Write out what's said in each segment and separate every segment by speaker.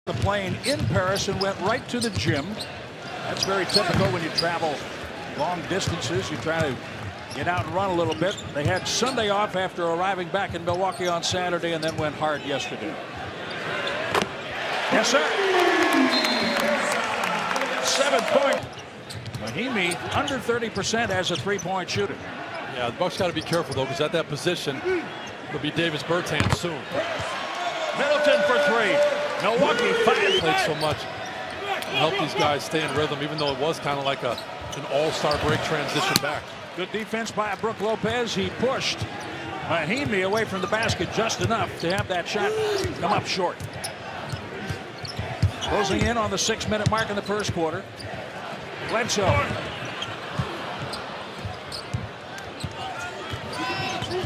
Speaker 1: The plane in Paris and went right to the gym. That's very typical when you travel long distances. You try to get out and run a little bit. They had Sunday off after arriving back in Milwaukee on Saturday and then went hard yesterday. Yes, sir. 7-point. Mahimi under 30% as a three-point shooter.
Speaker 2: Yeah, the Bucks got to be careful though, because at that position it'll be Davis Bertans soon.
Speaker 1: Middleton for three. Milwaukee 5
Speaker 2: played so much. Help these guys stay in rhythm, even though it was kind of like an all-star break transition back.
Speaker 1: Good defense by Brook Lopez. He pushed Mahimi away from the basket just enough to have that shot come up short. Closing in on the 6-minute mark in the first quarter. Bledsoe.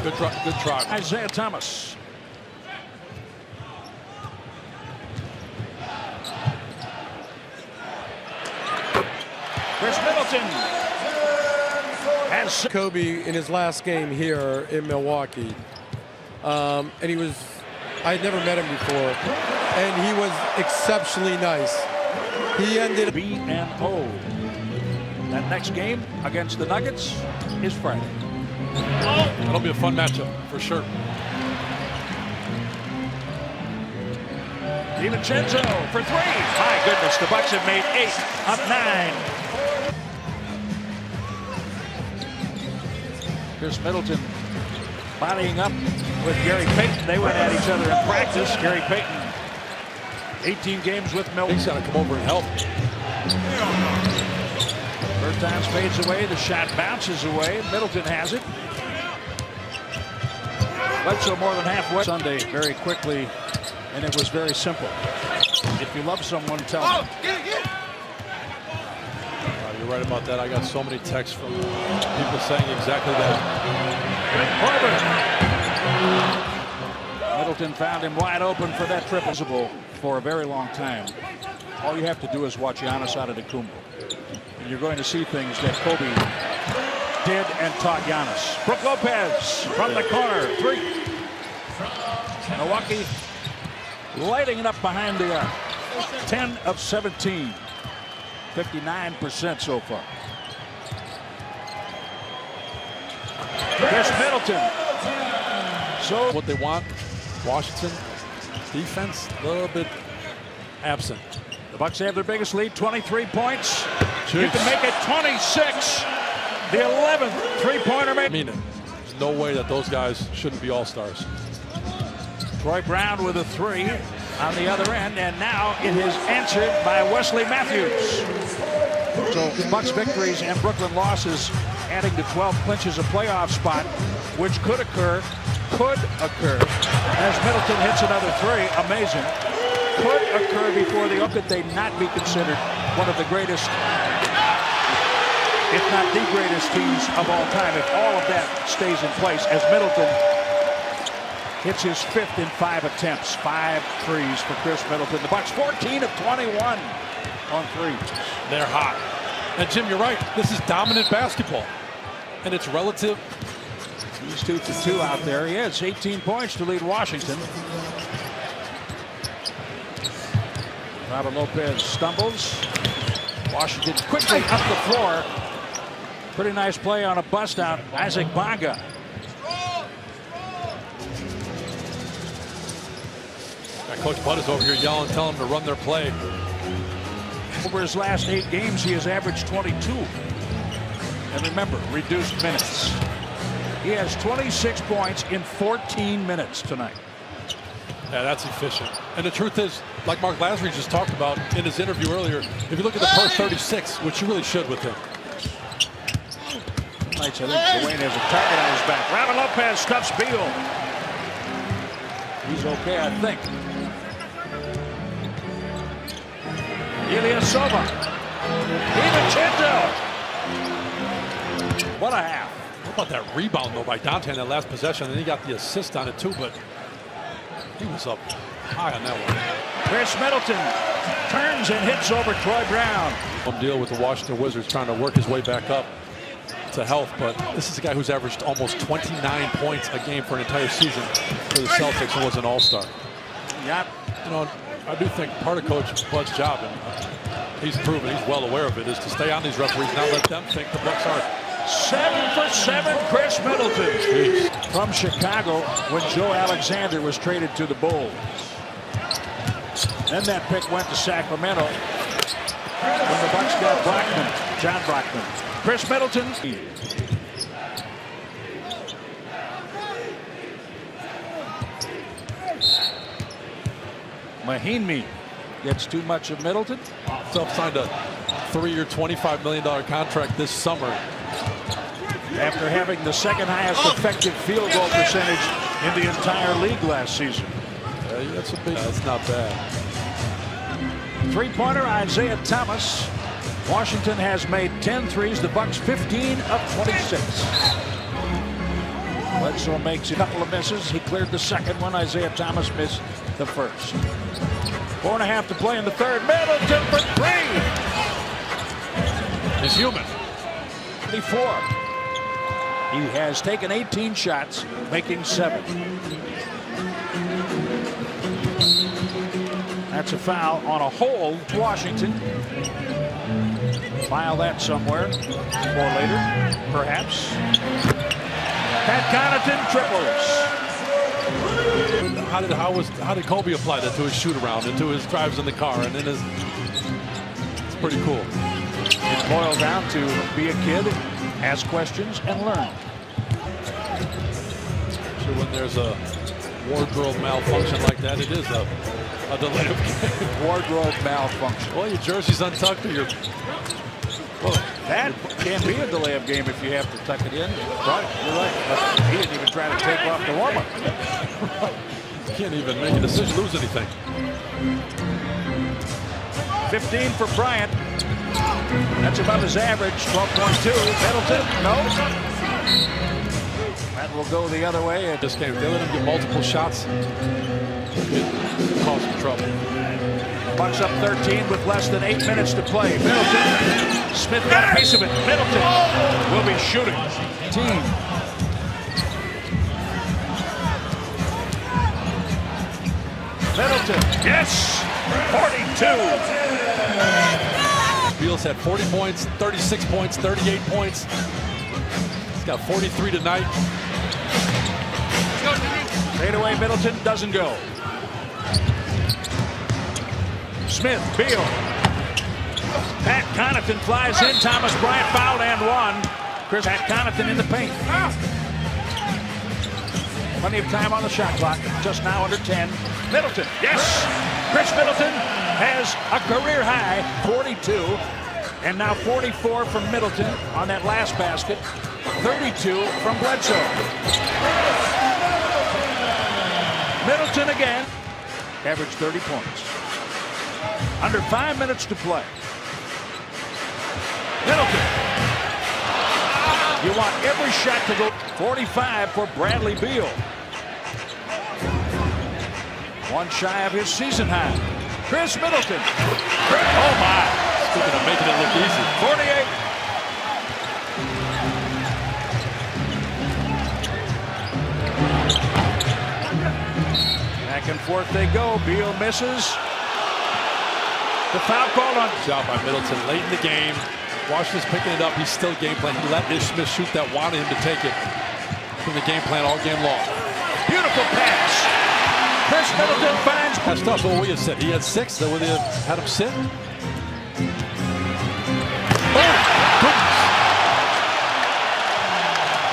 Speaker 2: Good try.
Speaker 1: Isaiah Thomas. Khris Middleton has
Speaker 3: Kobe in his last game here in Milwaukee, and I had never met him before, and he was exceptionally nice. He ended
Speaker 1: B and O. That next game against the Nuggets is Friday.
Speaker 2: That'll be a fun matchup for sure.
Speaker 1: DiVincenzo for three. My goodness, the Bucks have made 8, up 9. Khris Middleton bodying up with Gary Payton. They went at each other in practice. Gary Payton, 18 games with Milwaukee.
Speaker 2: He's got to come over and help.
Speaker 1: Bertans fades away. The shot bounces away. Middleton has it. Bledsoe more than halfway. Sunday very quickly, and it was very simple. If you love someone, tell them.
Speaker 2: You're right about that. I got so many texts from people saying exactly that.
Speaker 1: Middleton found him wide open for that triple for a very long time. All you have to do is watch Giannis Antetokounmpo, and you're going to see things that Kobe did and taught Giannis. Brook Lopez from the corner, 3. Milwaukee lighting it up behind the arc. 10 of 17. 59% so far. Khris Middleton. So
Speaker 2: what they want, Washington defense a little bit absent.
Speaker 1: The Bucks have their biggest lead, 23 points.
Speaker 2: Jeez.
Speaker 1: You can make it 26. The 11th three-pointer made.
Speaker 2: I mean, there's no way that those guys shouldn't be all-stars.
Speaker 1: Troy Brown with a 3 on the other end, and now it is answered by Wesley Matthews. So Bucks victories and Brooklyn losses adding to 12 clinches a playoff spot, which could occur as Middleton hits another 3. Amazing. Could occur before the could they not be considered one of the greatest, if not the greatest teams of all time, if all of that stays in place, as Middleton hits his 5th in 5 attempts. 5 threes for Khris Middleton. The Bucks 14 of 21 on threes.
Speaker 2: They're hot. And Jim, you're right. This is dominant basketball, and it's relative.
Speaker 1: He's 2 for 2 out there. He has 18 points to lead Washington. Robert Lopez stumbles. Washington quickly up the floor. Pretty nice play on a bust out. Isaac Bonga.
Speaker 2: Coach Bud is over here yelling, telling them to run their play.
Speaker 1: Over his last 8 games, he has averaged 22. And remember, reduced minutes. He has 26 points in 14 minutes tonight.
Speaker 2: Yeah, that's efficient. And the truth is, like Mark Lasry just talked about in his interview earlier, if you look at the first 36, which you really should with him.
Speaker 1: I think Dwayne has a target on his back. Robert Lopez stuffs Beal. He's okay, I think. Ilyasova. DiVincenzo. What a half.
Speaker 2: How about that rebound, though, by Dante in that last possession? And he got the assist on it, too, but he was up high on that one.
Speaker 1: Khris Middleton turns and hits over Troy Brown.
Speaker 2: Deal with the Washington Wizards trying to work his way back up to health, but this is a guy who's averaged almost 29 points a game for an entire season for the Celtics and was an all-star.
Speaker 1: Yep.
Speaker 2: You know, I do think part of Coach Bud's job, and he's proven he's well aware of it, is to stay on these referees, not let them think the Bucks are.
Speaker 1: 7 for 7, Khris Middleton.
Speaker 2: Jeez.
Speaker 1: From Chicago when Joe Alexander was traded to the Bulls. Then that pick went to Sacramento when the Bucks got Brockman, John Brockman. Khris Middleton. Mahinmi gets too much of Middleton.
Speaker 2: Signed a 3-year, $25 million contract this summer.
Speaker 1: After having the second highest effective field goal percentage in the entire league last season.
Speaker 2: That's a big. That's not bad.
Speaker 1: Three-pointer, Isaiah Thomas. Washington has made 10 threes. The Bucks 15 of 26. Bledsoe makes a couple of misses. He cleared the second one. Isaiah Thomas missed the first. 4.5 to play in the third. Middleton for 3.
Speaker 2: He's human.
Speaker 1: 24. He has taken 18 shots, making 7. That's a foul on a hold. Washington. File that somewhere for later, perhaps. Pat Connaughton triples.
Speaker 2: How did Kobe apply that to his shoot around and to his drives in the car and in his? It's pretty cool.
Speaker 1: It boils down to be a kid, ask questions, and learn.
Speaker 2: So when there's a wardrobe malfunction like that, it is a delay of game.
Speaker 1: Wardrobe malfunction.
Speaker 2: Well, your jersey's untucked or your.
Speaker 1: Well, that can be a delay of game if you have to tuck it in. Right, you're right. But he didn't even try to take off the warm-up.
Speaker 2: You can't even make a decision, lose anything.
Speaker 1: 15 for Bryant. That's about his average, 12.2. Middleton, no. That will go the other way.
Speaker 2: This game, they let him get multiple shots. It caused him trouble.
Speaker 1: Bucks up 13 with less than 8 minutes to play. Middleton. Smith got a piece of it. Middleton will be shooting. Team. Middleton. Yes. 42.
Speaker 2: Beal's had 40 points, 36 points, 38 points. He's got 43 tonight.
Speaker 1: Fadeaway Middleton doesn't go. Smith, Beal. Pat Connaughton flies in. Thomas Bryant fouled and one. Pat Connaughton in the paint. Plenty of time on the shot clock. Just now under 10. Middleton, yes! Khris Middleton has a career high 42. And now 44 from Middleton on that last basket. 32 from Bledsoe. Middleton again. Average 30 points. Under 5 minutes to play. Middleton. You want every shot to go. 45 for Bradley Beal. One shy of his season high. Khris Middleton. Oh my.
Speaker 2: Speaking of making it look easy.
Speaker 1: 48. Back and forth they go. Beal misses. The foul call on.
Speaker 2: Job by Middleton late in the game. Washington's picking it up. He's still game plan. He let Ish Smith shoot that, wanted him to take it from the game plan all game long.
Speaker 1: Beautiful pass. Khris Middleton finds.
Speaker 2: That's tough. What we have said. He had 6. So would they have had him sit?
Speaker 1: Oh, goodness.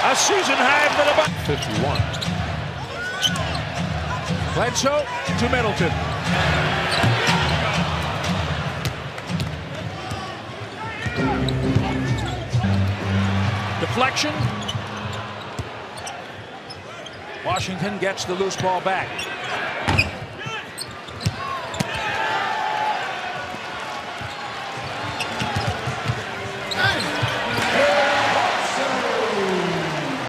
Speaker 1: A season high for the Bucks.
Speaker 2: 51.
Speaker 1: Bledsoe to Middleton. Deflection. Washington gets the loose ball back.